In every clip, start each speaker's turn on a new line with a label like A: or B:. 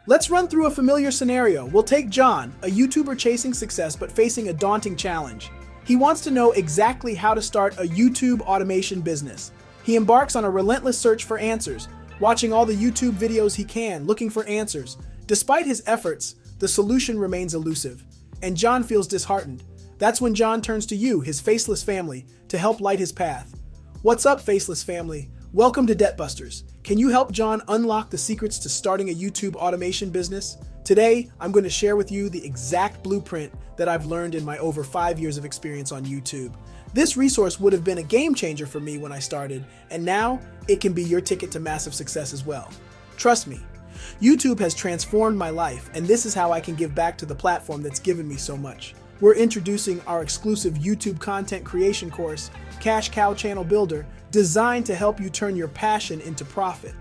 A: Let's run through a familiar scenario. We'll take John, a YouTuber chasing success but facing a daunting challenge. He wants to know exactly how to start a YouTube automation business. He embarks on a relentless search for answers, watching all the YouTube videos he can, looking for answers. Despite his efforts, the solution remains elusive, and John feels disheartened. That's when John turns to you, his faceless family, to help light his path. What's up, faceless family? Welcome to Debt Busters. Can you help John unlock the secrets to starting a YouTube automation business? Today, I'm going to share with you the exact blueprint that I've learned in my over 5 years of experience on YouTube. This resource would have been a game changer for me when I started, and now it can be your ticket to massive success as well. Trust me, YouTube has transformed my life, and this is how I can give back to the platform that's given me so much. We're introducing our exclusive YouTube content creation course, Cash Cow Channel Builder, designed to help you turn your passion into profit.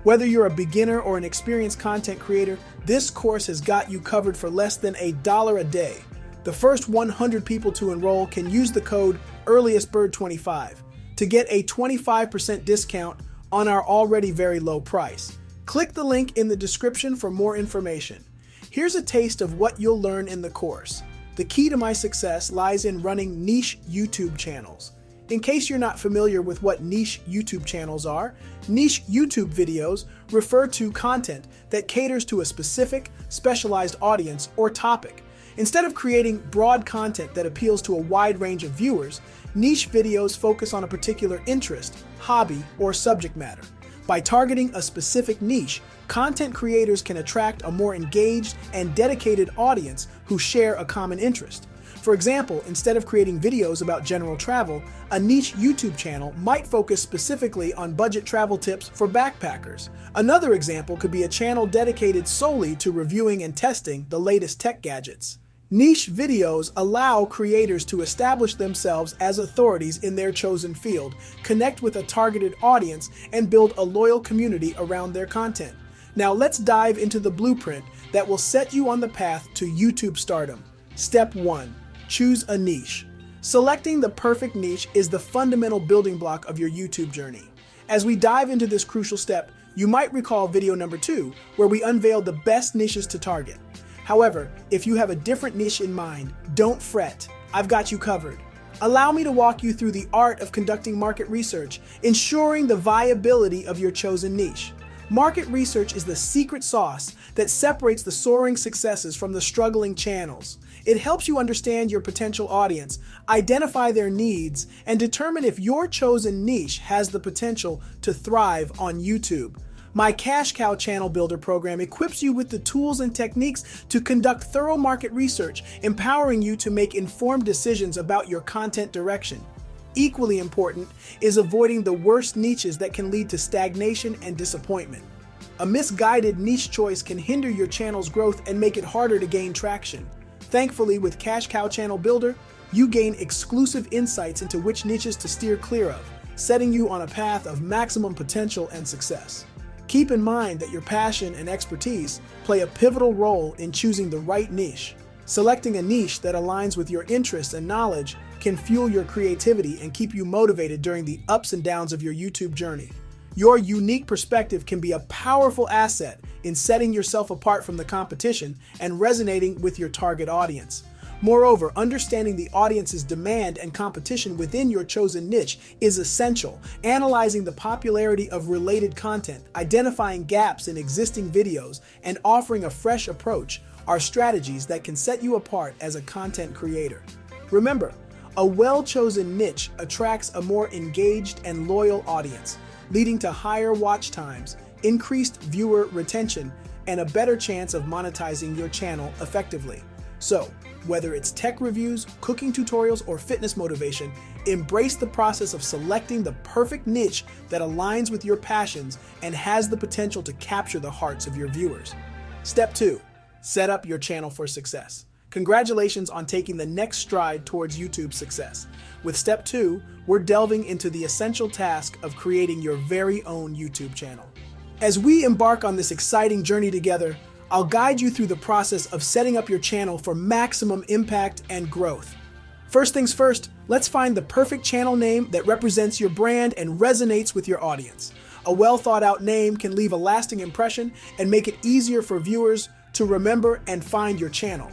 A: Whether you're a beginner or an experienced content creator, this course has got you covered for less than $1 a day. The first 100 people to enroll can use the code EARLIESTBIRD25 to get a 25% discount on our already very low price. Click the link in the description for more information. Here's a taste of what you'll learn in the course. The key to my success lies in running niche YouTube channels. In case you're not familiar with what niche YouTube channels are, niche YouTube videos refer to content that caters to a specific, specialized audience or topic. Instead of creating broad content that appeals to a wide range of viewers, niche videos focus on a particular interest, hobby, or subject matter. By targeting a specific niche, content creators can attract a more engaged and dedicated audience who share a common interest. For example, instead of creating videos about general travel, a niche YouTube channel might focus specifically on budget travel tips for backpackers. Another example could be a channel dedicated solely to reviewing and testing the latest tech gadgets. Niche videos allow creators to establish themselves as authorities in their chosen field, connect with a targeted audience, and build a loyal community around their content. Now let's dive into the blueprint that will set you on the path to YouTube stardom. Step 1. Choose a niche. Selecting the perfect niche is the fundamental building block of your YouTube journey. As we dive into this crucial step, you might recall video number 2, where we unveiled the best niches to target. However, if you have a different niche in mind, don't fret. I've got you covered. Allow me to walk you through the art of conducting market research, ensuring the viability of your chosen niche. Market research is the secret sauce that separates the soaring successes from the struggling channels. It helps you understand your potential audience, identify their needs, and determine if your chosen niche has the potential to thrive on YouTube. My Cash Cow Channel Builder program equips you with the tools and techniques to conduct thorough market research, empowering you to make informed decisions about your content direction. Equally important is avoiding the worst niches that can lead to stagnation and disappointment. A misguided niche choice can hinder your channel's growth and make it harder to gain traction. Thankfully, with Cash Cow Channel Builder, you gain exclusive insights into which niches to steer clear of, setting you on a path of maximum potential and success. Keep in mind that your passion and expertise play a pivotal role in choosing the right niche. Selecting a niche that aligns with your interests and knowledge can fuel your creativity and keep you motivated during the ups and downs of your YouTube journey. Your unique perspective can be a powerful asset in setting yourself apart from the competition and resonating with your target audience. Moreover, understanding the audience's demand and competition within your chosen niche is essential. Analyzing the popularity of related content, identifying gaps in existing videos, and offering a fresh approach are strategies that can set you apart as a content creator. Remember, a well-chosen niche attracts a more engaged and loyal audience, leading to higher watch times, increased viewer retention, and a better chance of monetizing your channel effectively. So, whether it's tech reviews, cooking tutorials, or fitness motivation, embrace the process of selecting the perfect niche that aligns with your passions and has the potential to capture the hearts of your viewers. Step 2. Set up your channel for success. Congratulations on taking the next stride towards YouTube success. With Step 2, we're delving into the essential task of creating your very own YouTube channel. As we embark on this exciting journey together, I'll guide you through the process of setting up your channel for maximum impact and growth. First things first, let's find the perfect channel name that represents your brand and resonates with your audience. A well-thought-out name can leave a lasting impression and make it easier for viewers to remember and find your channel.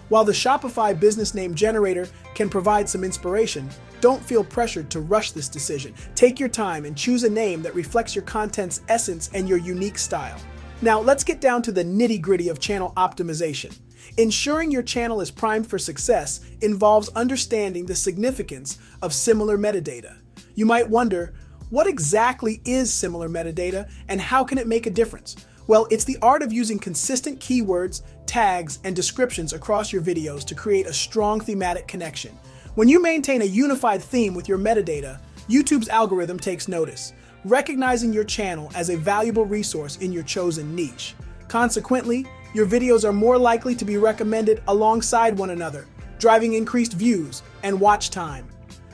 A: While the Shopify business name generator can provide some inspiration, don't feel pressured to rush this decision. Take your time and choose a name that reflects your content's essence and your unique style. Now, let's get down to the nitty-gritty of channel optimization. Ensuring your channel is primed for success involves understanding the significance of similar metadata. You might wonder, what exactly is similar metadata and how can it make a difference? Well, it's the art of using consistent keywords, tags, and descriptions across your videos to create a strong thematic connection. When you maintain a unified theme with your metadata, YouTube's algorithm takes notice, recognizing your channel as a valuable resource in your chosen niche. Consequently, your videos are more likely to be recommended alongside one another, driving increased views and watch time.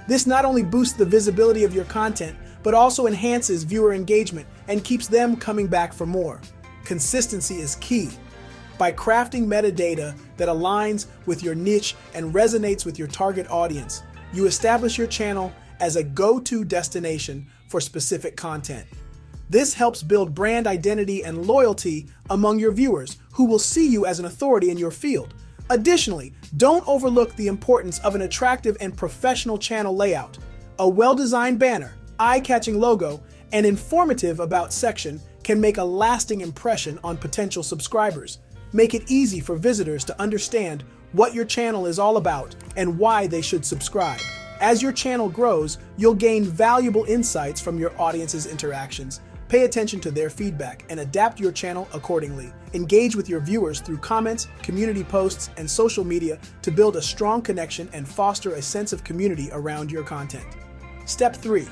A: This not only boosts the visibility of your content, but also enhances viewer engagement and keeps them coming back for more. Consistency is key. By crafting metadata that aligns with your niche and resonates with your target audience, you establish your channel as a go-to destination for specific content. This helps build brand identity and loyalty among your viewers, who will see you as an authority in your field. Additionally, don't overlook the importance of an attractive and professional channel layout. A well-designed banner, eye-catching logo, and informative about section can make a lasting impression on potential subscribers. Make it easy for visitors to understand what your channel is all about and why they should subscribe. As your channel grows, you'll gain valuable insights from your audience's interactions. Pay attention to their feedback and adapt your channel accordingly. Engage with your viewers through comments, community posts, and social media to build a strong connection and foster a sense of community around your content. Step 3.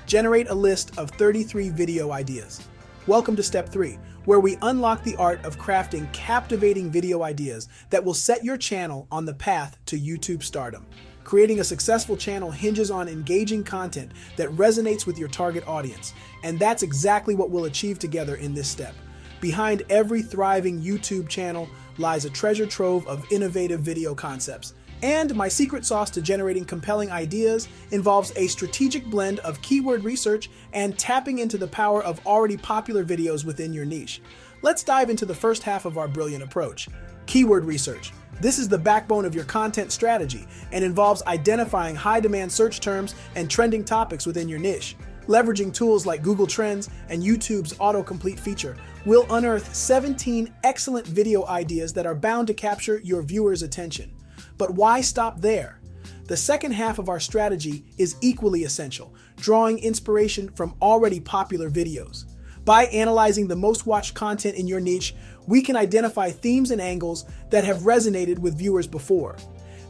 A: Generate a list of 33 video ideas. Welcome to Step 3, where we unlock the art of crafting captivating video ideas that will set your channel on the path to YouTube stardom. Creating a successful channel hinges on engaging content that resonates with your target audience, and that's exactly what we'll achieve together in this step. Behind every thriving YouTube channel lies a treasure trove of innovative video concepts. And my secret sauce to generating compelling ideas involves a strategic blend of keyword research and tapping into the power of already popular videos within your niche. Let's dive into the first half of our brilliant approach. Keyword research. This is the backbone of your content strategy and involves identifying high-demand search terms and trending topics within your niche. Leveraging tools like Google Trends and YouTube's autocomplete feature, we'll unearth 17 excellent video ideas that are bound to capture your viewers' attention. But why stop there? The second half of our strategy is equally essential, drawing inspiration from already popular videos. By analyzing the most watched content in your niche, we can identify themes and angles that have resonated with viewers before.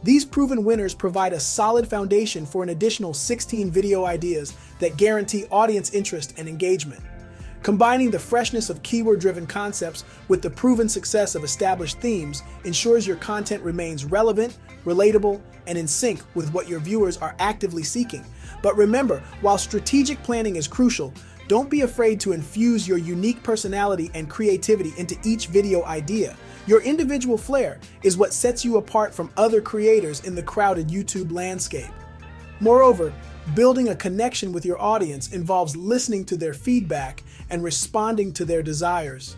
A: These proven winners provide a solid foundation for an additional 16 video ideas that guarantee audience interest and engagement. Combining the freshness of keyword-driven concepts with the proven success of established themes ensures your content remains relevant, relatable, and in sync with what your viewers are actively seeking. But remember, while strategic planning is crucial, don't be afraid to infuse your unique personality and creativity into each video idea. Your individual flair is what sets you apart from other creators in the crowded YouTube landscape. Moreover, building a connection with your audience involves listening to their feedback and responding to their desires.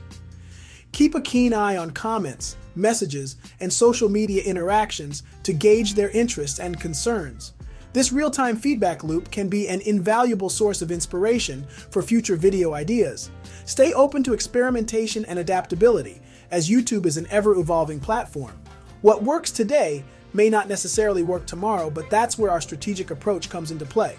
A: Keep a keen eye on comments, messages, and social media interactions to gauge their interests and concerns. This real-time feedback loop can be an invaluable source of inspiration for future video ideas. Stay open to experimentation and adaptability, as YouTube is an ever-evolving platform. What works today may not necessarily work tomorrow, but that's where our strategic approach comes into play.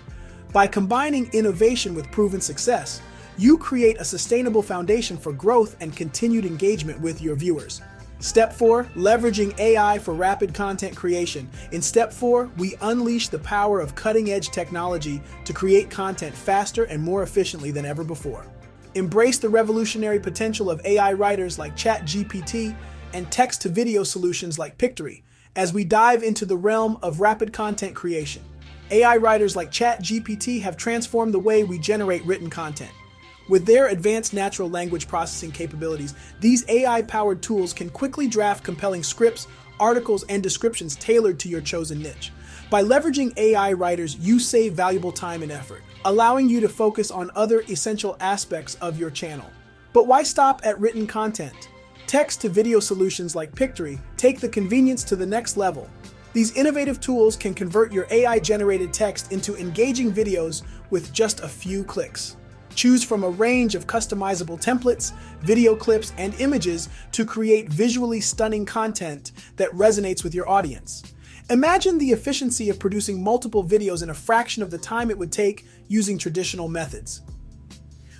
A: By combining innovation with proven success, you create a sustainable foundation for growth and continued engagement with your viewers. Step 4, leveraging AI for rapid content creation. In Step 4, we unleash the power of cutting-edge technology to create content faster and more efficiently than ever before. Embrace the revolutionary potential of AI writers like ChatGPT and text-to-video solutions like Pictory as we dive into the realm of rapid content creation. AI writers like ChatGPT have transformed the way we generate written content. With their advanced natural language processing capabilities, these AI-powered tools can quickly draft compelling scripts, articles, and descriptions tailored to your chosen niche. By leveraging AI writers, you save valuable time and effort. allowing you to focus on other essential aspects of your channel. But why stop at written content? Text-to-video solutions like Pictory take the convenience to the next level. These innovative tools can convert your AI-generated text into engaging videos with just a few clicks. Choose from a range of customizable templates, video clips, and images to create visually stunning content that resonates with your audience. Imagine the efficiency of producing multiple videos in a fraction of the time it would take using traditional methods.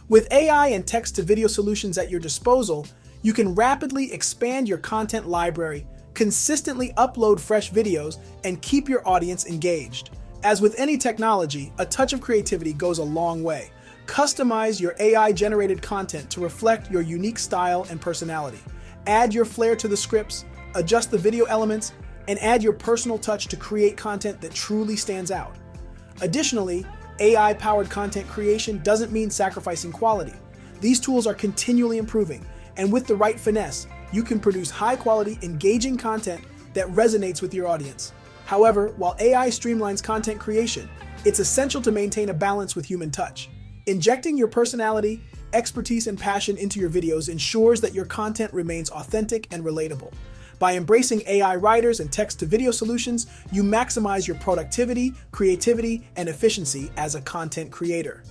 A: With AI and text-to-video solutions at your disposal, you can rapidly expand your content library, consistently upload fresh videos, and keep your audience engaged. As with any technology, a touch of creativity goes a long way. Customize your AI-generated content to reflect your unique style and personality. Add your flair to the scripts, adjust the video elements, and add your personal touch to create content that truly stands out. Additionally, AI-powered content creation doesn't mean sacrificing quality. These tools are continually improving, and with the right finesse, you can produce high-quality, engaging content that resonates with your audience. However, while AI streamlines content creation, it's essential to maintain a balance with human touch. Injecting your personality, expertise, and passion into your videos ensures that your content remains authentic and relatable. By embracing AI writers and text-to-video solutions, you maximize your productivity, creativity, and efficiency as a content creator.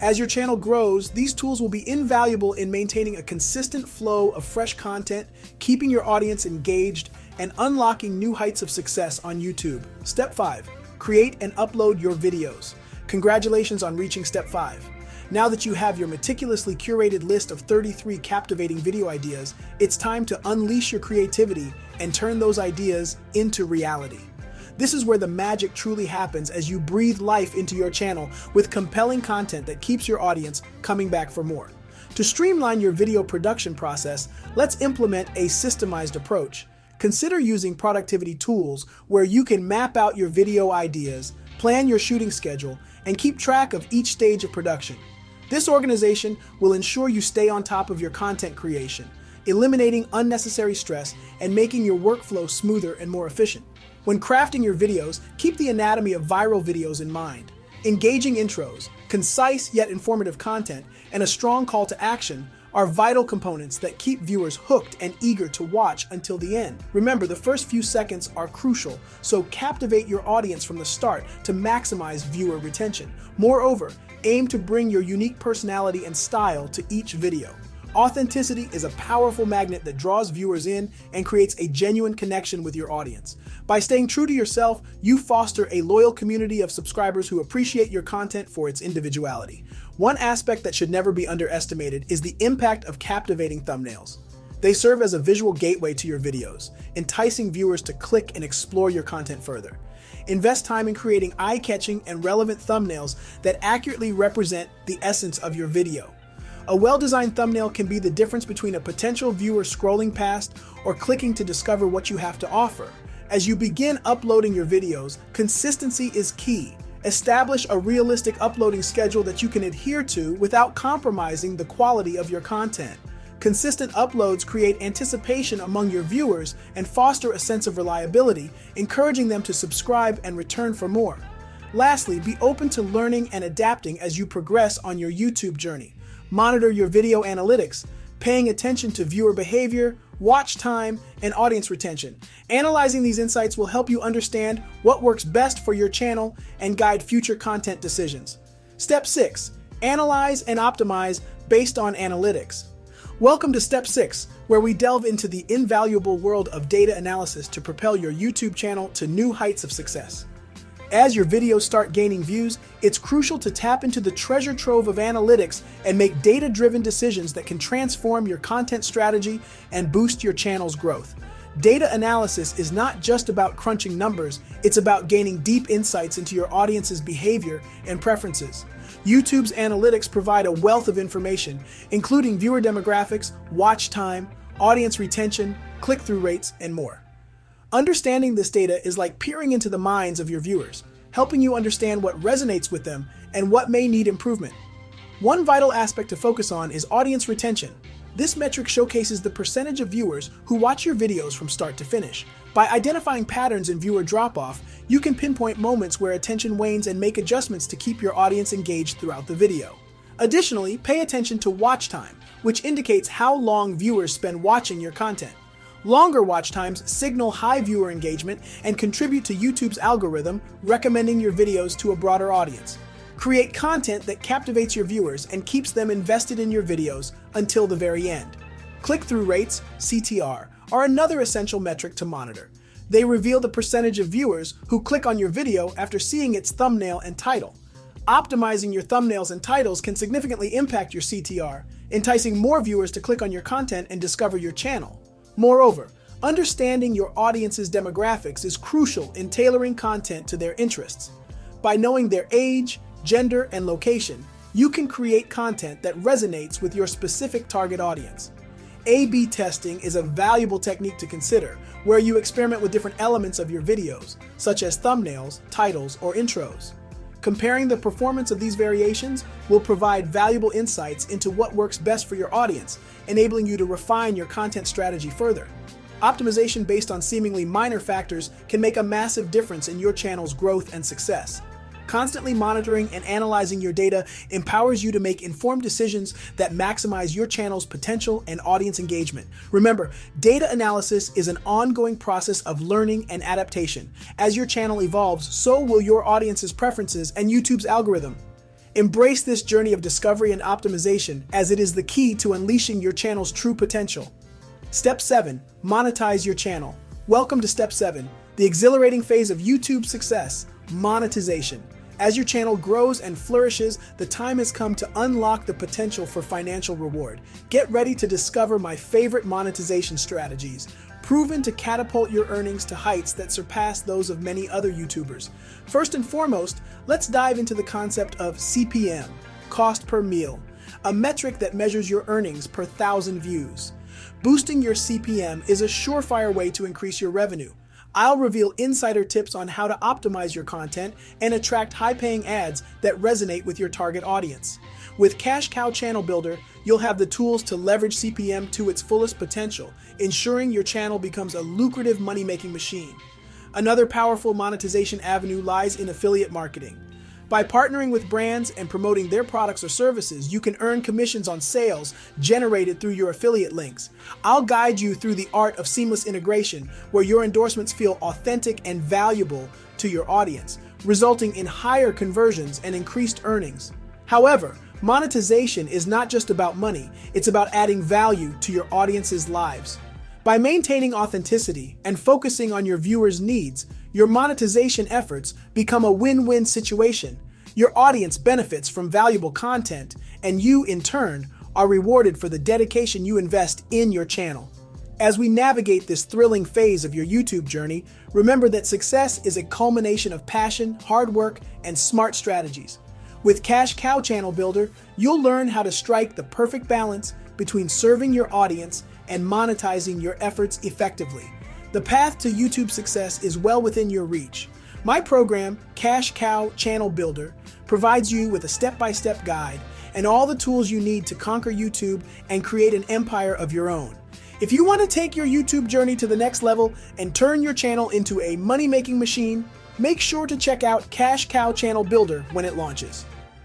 A: As your channel grows, these tools will be invaluable in maintaining a consistent flow of fresh content, keeping your audience engaged, and unlocking new heights of success on YouTube. Step 5. Create and upload your videos. Congratulations on reaching Step 5. Now that you have your meticulously curated list of 33 captivating video ideas, it's time to unleash your creativity and turn those ideas into reality. This is where the magic truly happens as you breathe life into your channel with compelling content that keeps your audience coming back for more. To streamline your video production process, let's implement a systemized approach. Consider using productivity tools where you can map out your video ideas, plan your shooting schedule, and keep track of each stage of production. This organization will ensure you stay on top of your content creation, eliminating unnecessary stress and making your workflow smoother and more efficient. When crafting your videos, keep the anatomy of viral videos in mind. Engaging intros, concise yet informative content, and a strong call to action are vital components that keep viewers hooked and eager to watch until the end. Remember, the first few seconds are crucial, so captivate your audience from the start to maximize viewer retention. Moreover, aim to bring your unique personality and style to each video. Authenticity is a powerful magnet that draws viewers in and creates a genuine connection with your audience. By staying true to yourself, you foster a loyal community of subscribers who appreciate your content for its individuality. One aspect that should never be underestimated is the impact of captivating thumbnails. They serve as a visual gateway to your videos, enticing viewers to click and explore your content further. Invest time in creating eye-catching and relevant thumbnails that accurately represent the essence of your video. A well-designed thumbnail can be the difference between a potential viewer scrolling past or clicking to discover what you have to offer. As you begin uploading your videos, consistency is key. Establish a realistic uploading schedule that you can adhere to without compromising the quality of your content. Consistent uploads create anticipation among your viewers and foster a sense of reliability, encouraging them to subscribe and return for more. Lastly, be open to learning and adapting as you progress on your YouTube journey. Monitor your video analytics, paying attention to viewer behavior, watch time, and audience retention. Analyzing these insights will help you understand what works best for your channel and guide future content decisions. Step 6. Analyze and optimize based on analytics. Welcome to Step 6, where we delve into the invaluable world of data analysis to propel your YouTube channel to new heights of success. As your videos start gaining views, it's crucial to tap into the treasure trove of analytics and make data-driven decisions that can transform your content strategy and boost your channel's growth. Data analysis is not just about crunching numbers, it's about gaining deep insights into your audience's behavior and preferences. YouTube's analytics provide a wealth of information, including viewer demographics, watch time, audience retention, click-through rates, and more. Understanding this data is like peering into the minds of your viewers, helping you understand what resonates with them and what may need improvement. One vital aspect to focus on is audience retention. This metric showcases the percentage of viewers who watch your videos from start to finish. By identifying patterns in viewer drop-off, you can pinpoint moments where attention wanes and make adjustments to keep your audience engaged throughout the video. Additionally, pay attention to watch time, which indicates how long viewers spend watching your content. Longer watch times signal high viewer engagement and contribute to YouTube's algorithm, recommending your videos to a broader audience. Create content that captivates your viewers and keeps them invested in your videos until the very end. Click-through rates, CTR, are another essential metric to monitor. They reveal the percentage of viewers who click on your video after seeing its thumbnail and title. Optimizing your thumbnails and titles can significantly impact your CTR, enticing more viewers to click on your content and discover your channel. Moreover, understanding your audience's demographics is crucial in tailoring content to their interests. By knowing their age, gender, and location, you can create content that resonates with your specific target audience. A/B testing is a valuable technique to consider, where you experiment with different elements of your videos, such as thumbnails, titles, or intros. Comparing the performance of these variations will provide valuable insights into what works best for your audience, enabling you to refine your content strategy further. Optimization based on seemingly minor factors can make a massive difference in your channel's growth and success. Constantly monitoring and analyzing your data empowers you to make informed decisions that maximize your channel's potential and audience engagement. Remember, data analysis is an ongoing process of learning and adaptation. As your channel evolves, so will your audience's preferences and YouTube's algorithm. Embrace this journey of discovery and optimization, as it is the key to unleashing your channel's true potential. Step 7. Monetize your channel. Welcome to Step 7, the exhilarating phase of YouTube success, monetization. As your channel grows and flourishes, the time has come to unlock the potential for financial reward. Get ready to discover my favorite monetization strategies, proven to catapult your earnings to heights that surpass those of many other YouTubers. First and foremost, let's dive into the concept of CPM, cost per meal, a metric that measures your earnings per 1,000 views. Boosting your CPM is a surefire way to increase your revenue. I'll reveal insider tips on how to optimize your content and attract high-paying ads that resonate with your target audience. With Cash Cow Channel Builder, you'll have the tools to leverage CPM to its fullest potential, ensuring your channel becomes a lucrative money-making machine. Another powerful monetization avenue lies in affiliate marketing. By partnering with brands and promoting their products or services, you can earn commissions on sales generated through your affiliate links. I'll guide you through the art of seamless integration, where your endorsements feel authentic and valuable to your audience, resulting in higher conversions and increased earnings. However, monetization is not just about money, it's about adding value to your audience's lives. By maintaining authenticity and focusing on your viewers' needs, your monetization efforts become a win-win situation. Your audience benefits from valuable content, and you, in turn, are rewarded for the dedication you invest in your channel. As we navigate this thrilling phase of your YouTube journey, remember that success is a culmination of passion, hard work, and smart strategies. With Cash Cow Channel Builder, you'll learn how to strike the perfect balance between serving your audience and monetizing your efforts effectively. The path to YouTube success is well within your reach. My program, Cash Cow Channel Builder, provides you with a step-by-step guide and all the tools you need to conquer YouTube and create an empire of your own. If you want to take your YouTube journey to the next level and turn your channel into a money-making machine, make sure to check out Cash Cow Channel Builder when it launches.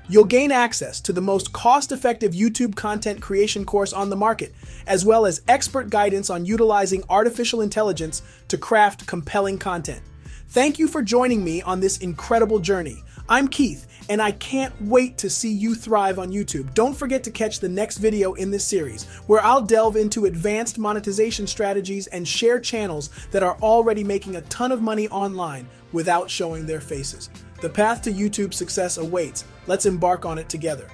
A: You'll gain access to the most cost-effective YouTube content creation course on the market, as well as expert guidance on utilizing artificial intelligence to craft compelling content. Thank you for joining me on this incredible journey. I'm Keith, and I can't wait to see you thrive on YouTube. Don't forget to catch the next video in this series, where I'll delve into advanced monetization strategies and share channels that are already making a ton of money online without showing their faces. The path to YouTube success awaits. Let's embark on it together.